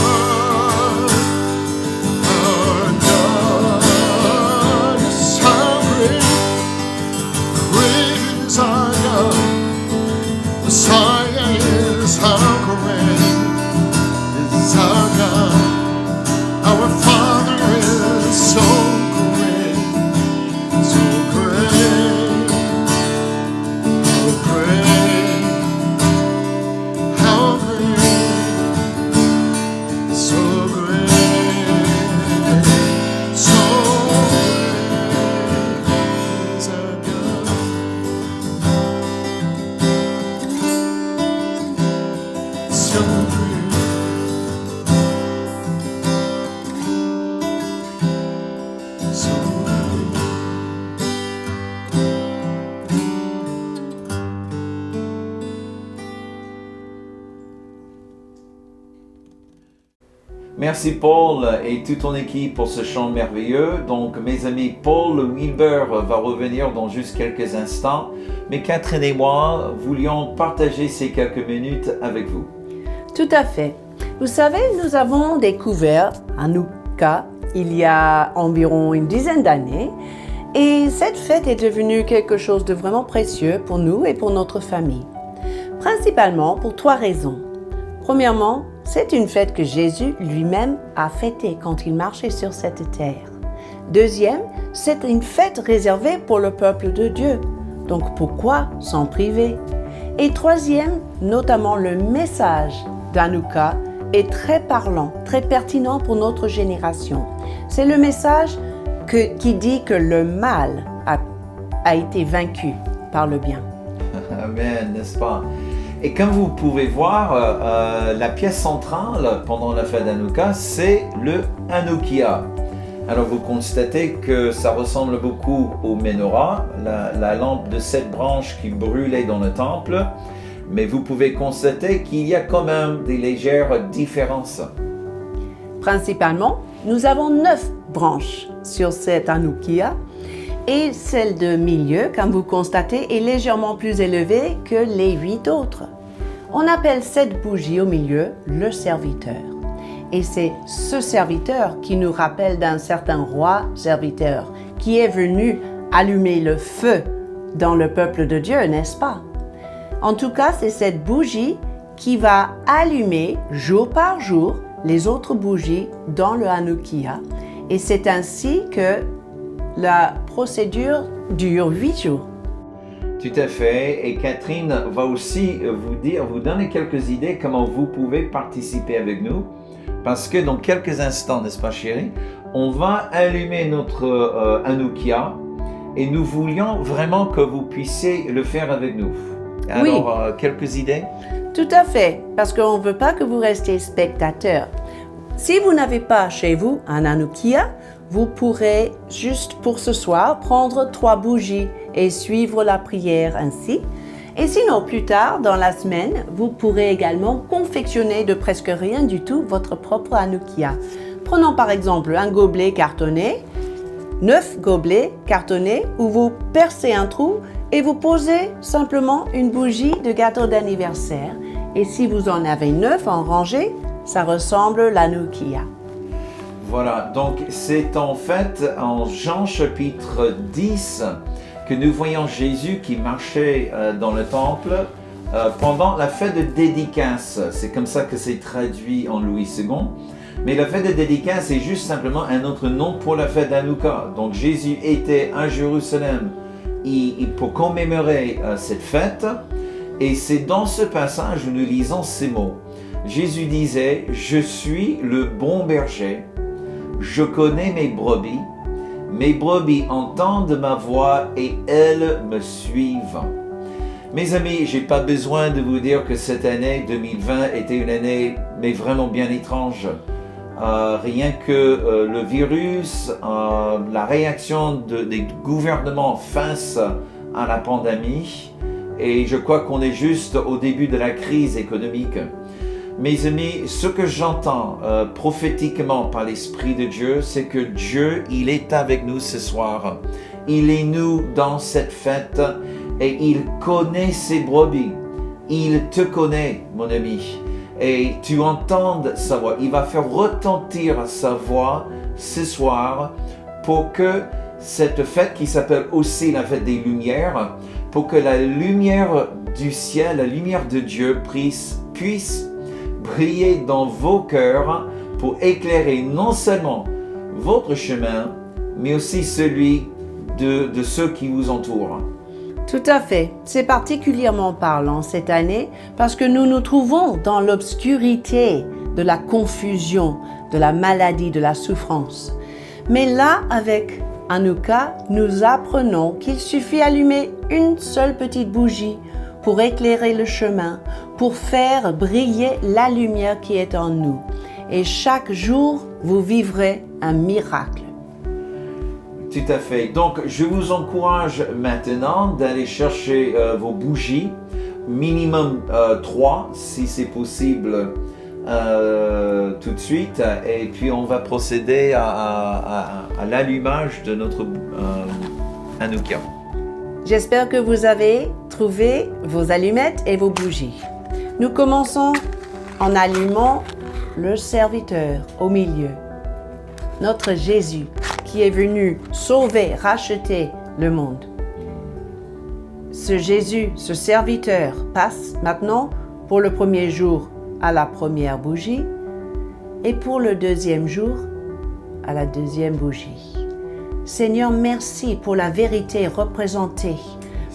Our God is how great, great is our God. Messiah is how great is our God. Our Father is so great, so great, how great, how great, so great, so great is our God. So great, so great.
Merci Paul et toute ton équipe pour ce chant merveilleux. Donc mes amis, Paul Wilber va revenir dans juste quelques instants. Mais Catherine et moi voulions partager ces quelques minutes avec vous.
Tout à fait. Vous savez, nous avons découvert Hanouka il y a environ une dizaine d'années Et cette fête est devenue quelque chose de vraiment précieux pour nous et pour notre famille. Principalement pour 3 raisons. Premièrement, c'est une fête que Jésus lui-même a fêtée quand il marchait sur cette terre. Deuxième, c'est une fête réservée pour le peuple de Dieu. Donc pourquoi s'en priver? Et troisième, notamment le message d'Hanouka est très parlant, très pertinent pour notre génération. C'est le message qui dit que le mal a été vaincu par le bien.
Amen, n'est-ce pas? Et comme vous pouvez voir, la pièce centrale pendant la fête d'Hanouka, c'est le Hanoukia. Alors vous constatez que ça ressemble beaucoup au menorah, la lampe de 7 branches qui brûlait dans le temple, mais vous pouvez constater qu'il y a quand même des légères différences.
Principalement, nous avons 9 branches sur cette Hanoukia et celle de milieu, comme vous constatez, est légèrement plus élevée que les 8 autres. On appelle cette bougie au milieu le serviteur. Et c'est ce serviteur qui nous rappelle d'un certain roi serviteur qui est venu allumer le feu dans le peuple de Dieu, n'est-ce pas? En tout cas, c'est cette bougie qui va allumer jour par jour les autres bougies dans le Hanoukia. Et c'est ainsi que la procédure dure 8 jours.
Tout à fait. Et Catherine va aussi vous donner quelques idées comment vous pouvez participer avec nous. Parce que dans quelques instants, n'est-ce pas chérie, on va allumer notre Hanoukia et nous voulions vraiment que vous puissiez le faire avec nous. Alors,
oui.
Quelques idées?
Tout à fait, parce qu'on ne veut pas que vous restiez spectateurs. Si vous n'avez pas chez vous un Hanoukia, vous pourrez juste pour ce soir prendre 3 bougies et suivre la prière ainsi. Et sinon, plus tard, dans la semaine, vous pourrez également confectionner de presque rien du tout votre propre Hanoukia. Prenons par exemple un gobelet cartonné, 9 gobelets cartonnés où vous percez un trou et vous posez simplement une bougie de gâteau d'anniversaire. Et si vous en avez 9 en rangée, ça ressemble à l'Hanoukia.
Voilà, donc c'est en fait en Jean chapitre 10 que nous voyons Jésus qui marchait dans le temple pendant la fête de dédicace. C'est comme ça que c'est traduit en Louis II. Mais la fête de dédicace est juste simplement un autre nom pour la fête d'Hanouka. Donc Jésus était à Jérusalem pour commémorer cette fête. Et c'est dans ce passage où nous lisons ces mots. Jésus disait « Je suis le bon berger, je connais mes brebis entendent ma voix et elles me suivent. » Mes amis, j'ai pas besoin de vous dire que cette année 2020 était une année mais vraiment bien étrange. Rien que le virus, la réaction des gouvernements face à la pandémie, et je crois qu'on est juste au début de la crise économique. Mes amis, ce que j'entends prophétiquement par l'Esprit de Dieu, c'est que Dieu, il est avec nous ce soir. Il est nous dans cette fête et il connaît ses brebis. Il te connaît, mon ami. Et tu entends sa voix. Il va faire retentir sa voix ce soir pour que cette fête qui s'appelle aussi la fête des Lumières, pour que la lumière du ciel, la lumière de Dieu puisse briller dans vos cœurs pour éclairer non seulement votre chemin, mais aussi celui de ceux qui vous entourent.
Tout à fait. C'est particulièrement parlant cette année parce que nous nous trouvons dans l'obscurité de la confusion, de la maladie, de la souffrance. Mais là, avec Hanouka, nous apprenons qu'il suffit d'allumer une seule petite bougie pour éclairer le chemin, pour faire briller la lumière qui est en nous. Et chaque jour, vous vivrez un miracle.
Tout à fait. Donc, je vous encourage maintenant d'aller chercher vos bougies, minimum 3 si c'est possible tout de suite. Et puis, on va procéder à l'allumage de notre Hanouka.
J'espère que vous avez trouvé vos allumettes et vos bougies. Nous commençons en allumant le serviteur au milieu, notre Jésus qui est venu sauver, racheter le monde. Ce Jésus, ce serviteur, passe maintenant pour le premier jour à la première bougie et pour le deuxième jour à la deuxième bougie. Seigneur, merci pour la vérité représentée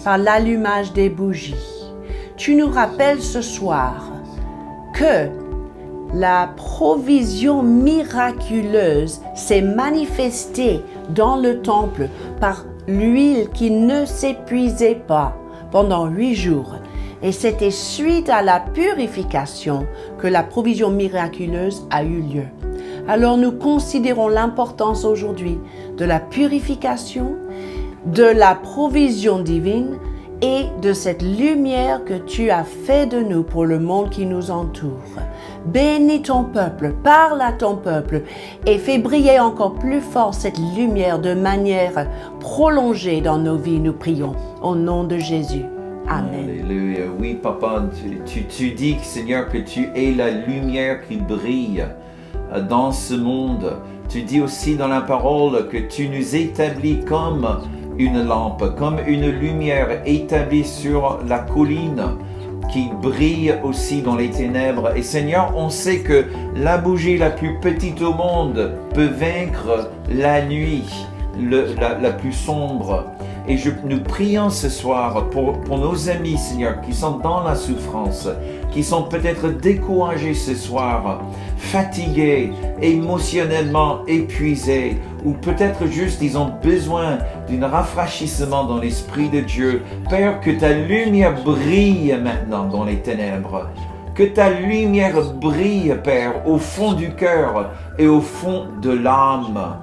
par l'allumage des bougies. Tu nous rappelles ce soir que la provision miraculeuse s'est manifestée dans le temple par l'huile qui ne s'épuisait pas pendant 8 jours. Et c'était suite à la purification que la provision miraculeuse a eu lieu. Alors nous considérons l'importance aujourd'hui de la purification, de la provision divine et de cette lumière que tu as fait de nous pour le monde qui nous entoure. Bénis ton peuple, parle à ton peuple et fais briller encore plus fort cette lumière de manière prolongée dans nos vies, nous prions. Au nom de Jésus. Amen.
Alléluia. Oui, Papa, tu dis, Seigneur, que tu es la lumière qui brille dans ce monde. Tu dis aussi dans la parole que tu nous établis comme une lampe, comme une lumière établie sur la colline qui brille aussi dans les ténèbres. Et Seigneur, on sait que la bougie la plus petite au monde peut vaincre la nuit, la plus sombre. Et nous prions ce soir pour nos amis, Seigneur, qui sont dans la souffrance, qui sont peut-être découragés ce soir, fatigués, émotionnellement épuisés, ou peut-être juste ils ont besoin d'un rafraîchissement dans l'Esprit de Dieu. Père, que ta lumière brille maintenant dans les ténèbres. Que ta lumière brille, Père, au fond du cœur et au fond de l'âme.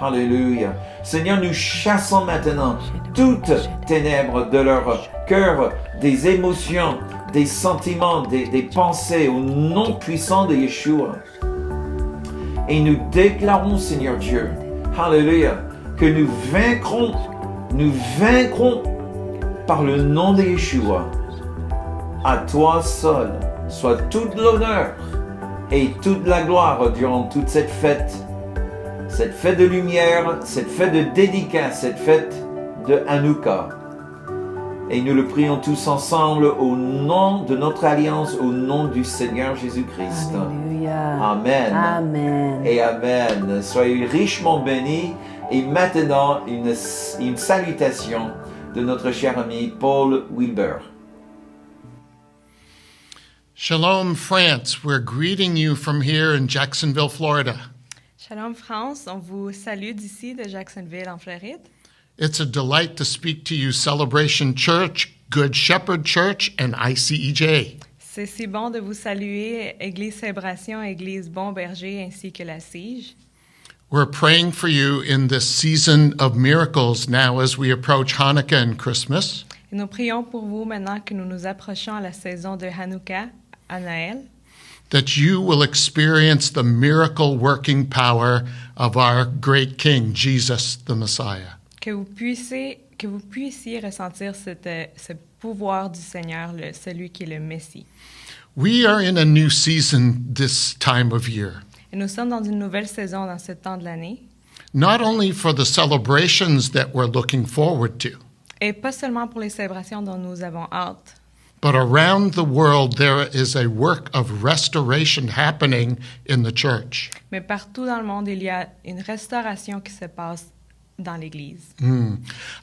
Alléluia. Seigneur, nous chassons maintenant toutes ténèbres de leur cœur, des émotions, des sentiments, des pensées au nom puissant de Yeshua. Et nous déclarons, Seigneur Dieu, Alléluia, que nous vaincrons par le nom de Yeshua. À toi seul soit toute l'honneur et toute la gloire durant toute cette fête de lumière, cette fête de dédicace, cette fête de Hanouka. Et nous le prions tous ensemble au nom de notre alliance, au nom du Seigneur Jésus-Christ.
Alléluia.
Amen.
Amen.
Et Amen. Soyez richement bénis. Et maintenant, une salutation de notre cher ami Paul Wilbur.
Shalom, France. We're greeting you from here in Jacksonville, Florida.
Shalom France, on vous salue d'ici de Jacksonville en Floride.
It's a delight to speak to you, Celebration Church, Good Shepherd Church, and ICEJ.
C'est si bon de vous saluer, Église Célébration, Église Bon Berger, ainsi que la Sige.
We're praying for you in this season of miracles now as we approach Hanukkah and Christmas.
Et nous prions pour vous maintenant que nous nous approchons à la saison de Hanouka, à Noël.
That you will experience the miracle-working power of our great King, Jesus the Messiah.
Que vous puissiez ressentir ce pouvoir du Seigneur, celui qui est le Messie.
We are in a new season this time of year.
Et nous sommes dans une nouvelle saison dans ce temps de l'année.
Not only for the celebrations that we're looking forward to,
Et pas seulement pour les célébrations dont nous avons hâte.
but around the world there is a work of restoration happening in the church.
Mais partout dans le monde, il y a une restauration qui se passe dans l'Église.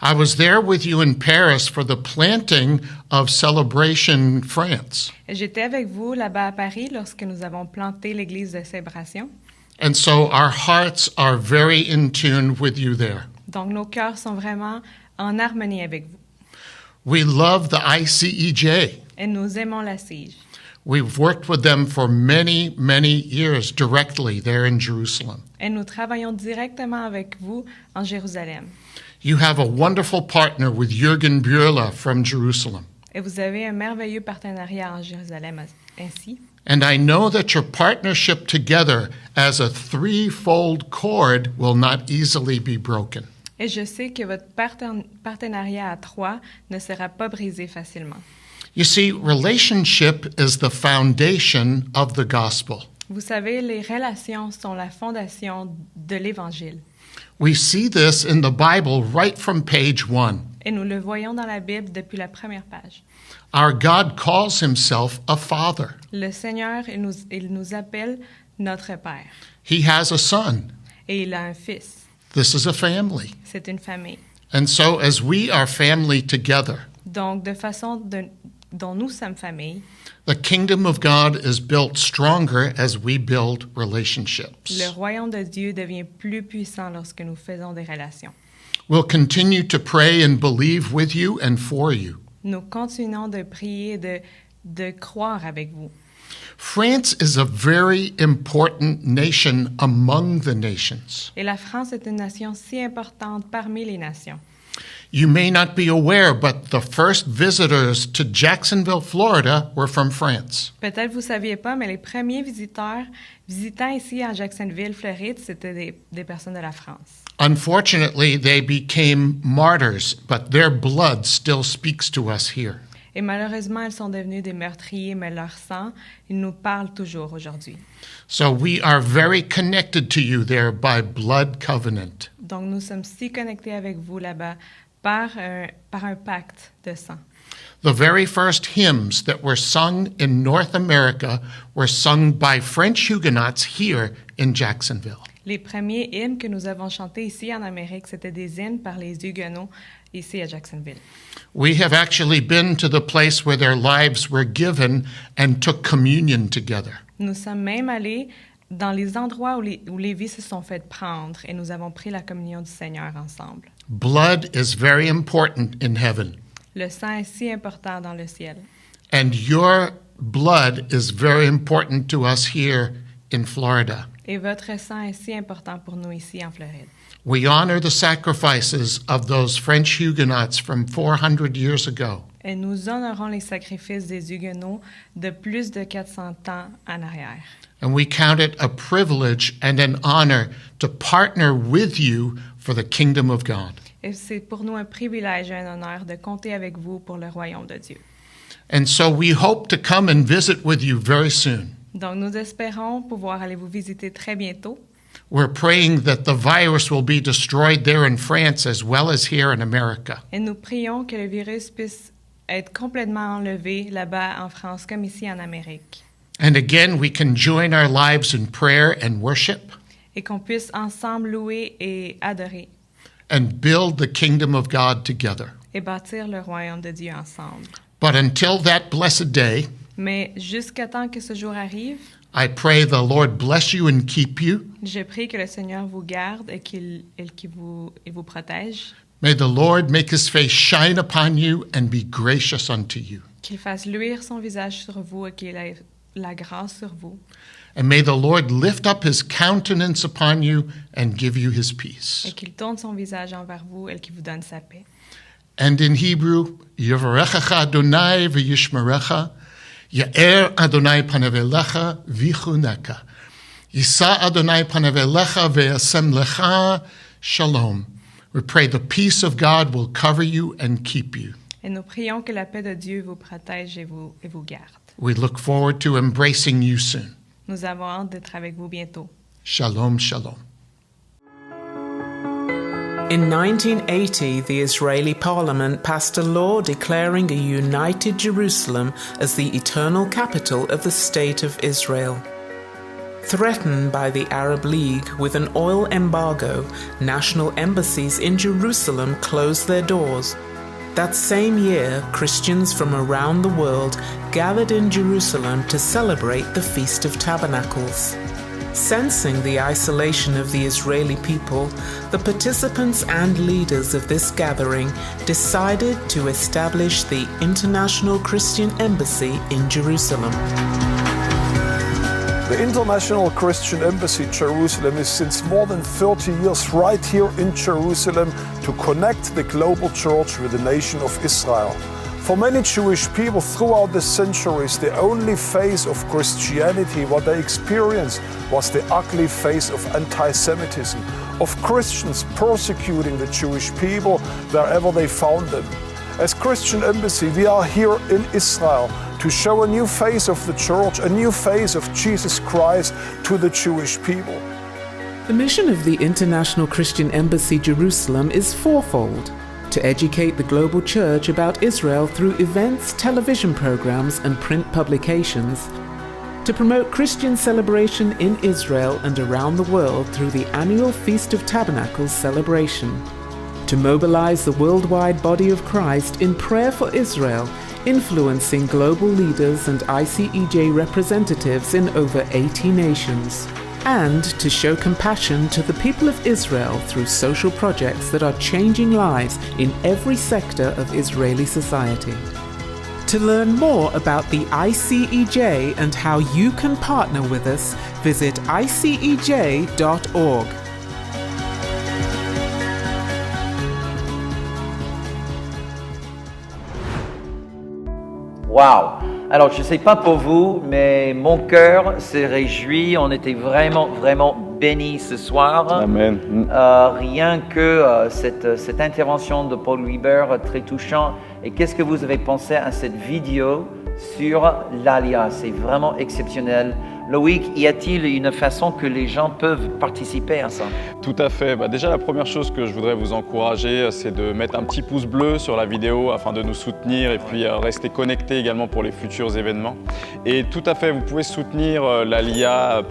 I was there with you in Paris for the planting of Celebration France.
Et j'étais avec vous là-bas à Paris lorsque nous avons planté l'Église de Célébration.
And so our hearts are very in tune with you there.
Donc nos cœurs sont vraiment en harmonie avec vous.
We love the ICEJ.
Et nous aimons la Sige.
We've worked with them for many, many years directly there in Jerusalem.
Et nous travaillons directement avec vous en Jérusalem.
You have a wonderful partner with Jürgen Bühler from Jerusalem.
Et vous avez un merveilleux partenariat en Jérusalem ainsi.
And I know that your partnership together as a threefold cord will not easily be broken.
Et je sais que votre partenariat à trois ne sera pas brisé facilement.
You see, relationship is the foundation of the gospel.
Vous savez, les relations sont la fondation de l'Évangile.
We see this in the Bible right from page 1.
Et nous le voyons dans la Bible depuis la première page.
Our God calls himself a father.
Le Seigneur, il nous appelle notre Père.
He has a son.
Et il a un fils.
This is a family.
C'est une famille.
And so as we are family together,
Donc, de façon dont nous sommes famille,
the kingdom of God is built stronger as we build relationships.
le royaume de Dieu devient plus puissant lorsque nous faisons des relations.
We'll continue to pray and believe with you and for you.
Nous continuons de prier et de croire avec vous.
France is a very important nation among the nations.
Et la France est une nation si importante parmi les nations.
You may not be aware, but the first visitors to Jacksonville, Florida were from France.
Peut-être vous ne saviez pas, mais les premiers visitant ici à Jacksonville, Floride, c'était des personnes de la France.
Unfortunately, they became martyrs, but their blood still speaks to us here.
Et malheureusement, elles sont devenues des meurtriers, mais leur sang, il nous parle toujours aujourd'hui.
So we are very connected to you there by blood covenant.
Donc nous sommes si connectés avec vous là-bas par un pacte de sang.
The very first hymns that were sung in North America were sung by French Huguenots here in Jacksonville.
Les premiers hymnes que nous avons chantés ici en Amérique, c'était des hymnes par les Huguenots ici à Jacksonville.
We have actually been to the place where their lives were given and took communion together.
Nous sommes même allés dans les endroits où les vies se sont faites prendre et nous avons pris la communion du Seigneur ensemble.
Blood is very important in heaven.
Le sang est si important dans le ciel.
And your blood is very important to us here in Florida.
Et votre sang est si important pour nous ici en Floride.
We honor the sacrifices of those French Huguenots from 400 years ago.
Et nous honorons les sacrifices des Huguenots de plus de 400 ans en arrière.
And we count it a privilege and an honor to partner with you for the kingdom of God.
Et c'est pour nous un privilège et un honneur de compter avec vous pour le royaume de Dieu.
And so we hope to come and visit with you very soon.
Donc nous espérons pouvoir aller vous visiter très bientôt.
We're praying that the virus will be destroyed there in France as well as here in America.
Et nous prions que le virus puisse être complètement enlevé là-bas en France comme ici en Amérique.
And again, we can join our lives in prayer and worship
Et qu'on puisse ensemble louer et adorer
and build the kingdom of God together.
et bâtir le royaume de Dieu ensemble.
But until that blessed day,
Mais jusqu'à temps que ce jour arrive,
I pray the Lord bless you and keep you.
je prie que le Seigneur vous garde et qu'il vous protège,
May the Lord make his face shine upon you and be gracious unto you.
qu'il fasse luire son visage sur vous et qu'il ait la grâce sur vous.
And may the Lord lift up his countenance upon you and give you his peace.
Et qu'il tourne son visage envers vous et qu'il vous donne sa paix.
And in Hebrew, Yevarechecha Adonai v'yishmerecha, Ya'er Adonai panavelecha v'chuneka. Yisa Adonai panavelecha ve'asem lecha shalom. We pray the peace of God will cover you and keep you.
Et nous prions que la paix de Dieu vous protège et vous garde.
We look forward to embracing you soon.
Nous avons hâte d'être avec vous bientôt.
Shalom, shalom.
In 1980, the Israeli parliament passed a law declaring a united Jerusalem as the eternal capital of the State of Israel. Threatened by the Arab League with an oil embargo, national embassies in Jerusalem closed their doors. That same year, Christians from around the world gathered in Jerusalem to celebrate the Feast of Tabernacles. Sensing the isolation of the Israeli people, the participants and leaders of this gathering decided to establish the International Christian Embassy in Jerusalem.
The International Christian Embassy Jerusalem is since more than 30 years right here in Jerusalem to connect the global church with the nation of Israel. For many Jewish people throughout the centuries, the only face of Christianity, what they experienced, was the ugly face of anti-Semitism, of Christians persecuting the Jewish people wherever they found them. As Christian Embassy, we are here in Israel to show a new face of the church, a new face of Jesus Christ to the Jewish people.
The mission of the International Christian Embassy Jerusalem is fourfold: to educate the global church about Israel through events, television programs, and print publications, to promote Christian celebration in Israel and around the world through the annual Feast of Tabernacles celebration, to mobilize the worldwide body of Christ in prayer for Israel, influencing global leaders and ICEJ representatives in over 80 nations, and to show compassion to the people of Israel through social projects that are changing lives in every sector of Israeli society. To learn more about the ICEJ and how you can partner with us, visit icej.org.
Waouh! Alors, je ne sais pas pour vous, mais mon cœur s'est réjoui. On était vraiment, vraiment bénis ce soir.
Amen.
Rien que cette intervention de Paul Weber, très touchant. Et qu'est-ce que vous avez pensé à cette vidéo sur l'Alia? C'est vraiment exceptionnel. Loïc, y a-t-il une façon que les gens peuvent participer à ça?
Tout à fait. Déjà, la première chose que je voudrais vous encourager, c'est de mettre un petit pouce bleu sur la vidéo afin de nous soutenir et puis rester connecté également pour les futurs événements. Et tout à fait, vous pouvez soutenir l'Alia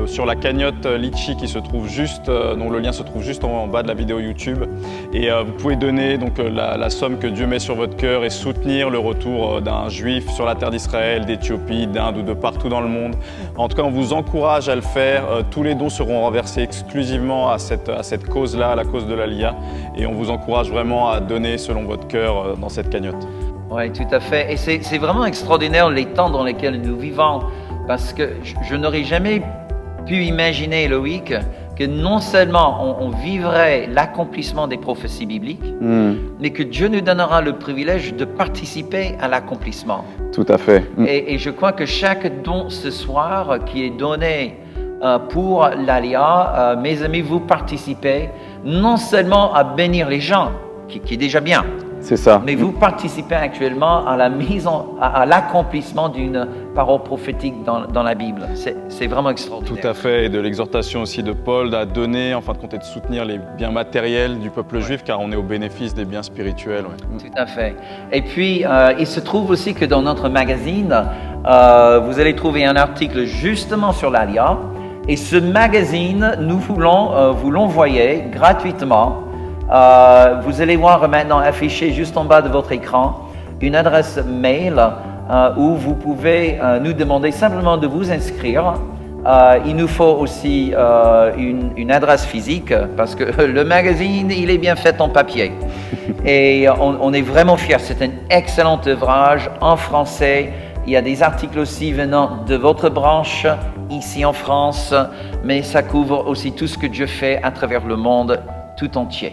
sur la cagnotte Litchi qui se trouve juste, dont le lien se trouve juste en bas de la vidéo YouTube. Et vous pouvez donner donc la somme que Dieu met sur votre cœur et soutenir le retour d'un juif sur la terre d'Israël, d'Éthiopie, d'Inde ou de partout dans le monde. En tout cas, on vous encourage à le faire. Tous les dons seront renversés exclusivement à cette cause-là, à la cause de l'Alia. Et on vous encourage vraiment à donner selon votre cœur dans cette cagnotte.
Oui, tout à fait. Et c'est vraiment extraordinaire les temps dans lesquels nous vivons. Parce que je n'aurais jamais pu imaginer, Loïc, que non seulement on vivrait l'accomplissement des prophéties bibliques, mais que Dieu nous donnera le privilège de participer à l'accomplissement.
Tout à fait.
Et je crois que chaque don ce soir qui est donné pour l'Alia, mes amis, vous participez non seulement à bénir les gens, qui est déjà bien,
c'est ça.
Mais vous participez actuellement à l'accomplissement d'une parole prophétique dans la Bible. C'est vraiment extraordinaire.
Tout à fait, et de l'exhortation aussi de Paul à donner, en fin de compte, et de soutenir les biens matériels du peuple juif, car on est au bénéfice des biens spirituels. Ouais.
Tout à fait. Et puis, il se trouve aussi que dans notre magazine, vous allez trouver un article justement sur l'Alia. Et ce magazine, nous voulons vous l'envoyer gratuitement. Vous allez voir maintenant affiché juste en bas de votre écran une adresse mail où vous pouvez nous demander simplement de vous inscrire. Il nous faut aussi une adresse physique parce que le magazine, il est bien fait en papier. Et on est vraiment fiers. C'est un excellent ouvrage en français. Il y a des articles aussi venant de votre branche ici en France, mais ça couvre aussi tout ce que Dieu fait à travers le monde tout entier.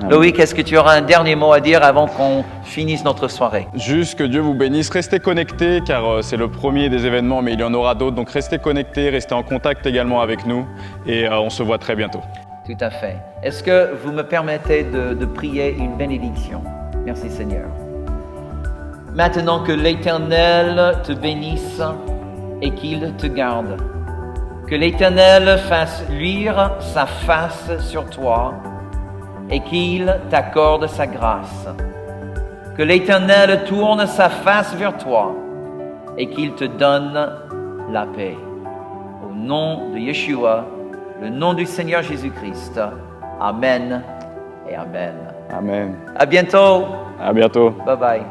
Loïc, est-ce que tu auras un dernier mot à dire avant qu'on finisse notre soirée?
Juste que Dieu vous bénisse. Restez connectés car c'est le premier des événements, mais il y en aura d'autres. Donc restez connectés, restez en contact également avec nous et on se voit très bientôt.
Tout à fait. Est-ce que vous me permettez de prier une bénédiction? Merci Seigneur. Maintenant que l'Éternel te bénisse et qu'il te garde. Que l'Éternel fasse luire sa face sur toi et qu'il t'accorde sa grâce. Que l'Éternel tourne sa face vers toi et qu'il te donne la paix. Au nom de Yeshua, le nom du Seigneur Jésus-Christ. Amen et Amen.
Amen.
À bientôt.
À bientôt.
Bye bye.